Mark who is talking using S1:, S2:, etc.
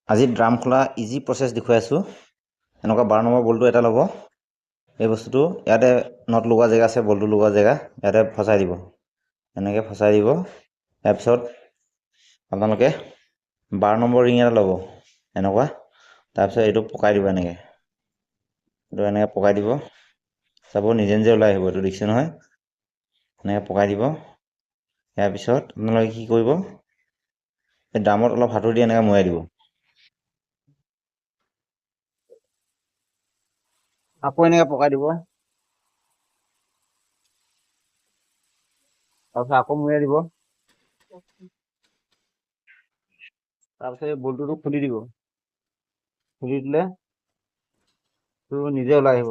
S1: আজি ড্ৰাম খোলা easy process দেখুৱাই আছোঁ। এনেকুৱা 12 নম্বৰ বলটো এটা ল'ব। এই বস্তুটো ইয়াতে নট লগোৱা জেগা আছে, বলটো লগোৱা জেগা ইয়াতে ফচাই দিব। এনেকৈ ফচাই দিব। তাৰপিছত আপোনালোকে 12 নম্বৰ ৰিং এটা ল'ব এনেকুৱা। তাৰপিছত এইটো পকাই দিব এনেকৈ। এইটো এনেকৈ পকাই দিব। চাব নিজে নিজে ওলাই আহিব, এইটো দেখিছে নহয়। এনেকৈ পকাই দিব। ইয়াৰ পিছত আপোনালোকে কি কৰিব, এই ড্ৰামত অলপ হাতুৰি দি এনেকৈ মৰাই দিব। আকৌ এনেকৈ পকাই দিব। তাৰপিছত আকৌ মৰাই দিব। তাৰপিছত এই বলটোতো খুলি দিব। খুলি দিলে তো নিজে ওলাই আহিব।